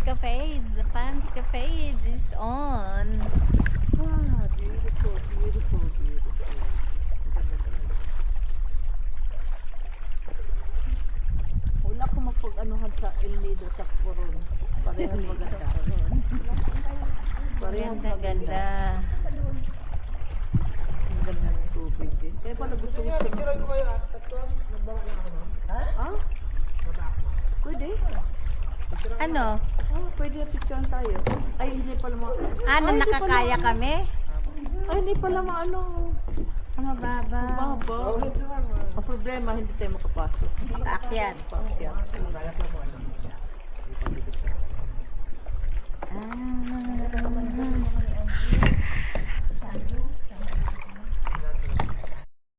Panscapades. The Panscapades is on. Wow, beautiful, beautiful, beautiful. Wala ko mapag-anuhan sa El Nido sa Coron. Parehas maganda. Parehas Ganda, maganda. ganda. Ang ganda ng tubig din. Kaya pala gusto ko Ha? Pwede. Ano? Pwede picturean tayo. Ay, hindi pala Ano, Ay, hindi nakakaya pala- kami? Ay, hindi pala maano. Ang mababa. Baba. Ang problema, hindi tayo makapasok. Paakyat. Paakyat. Ah.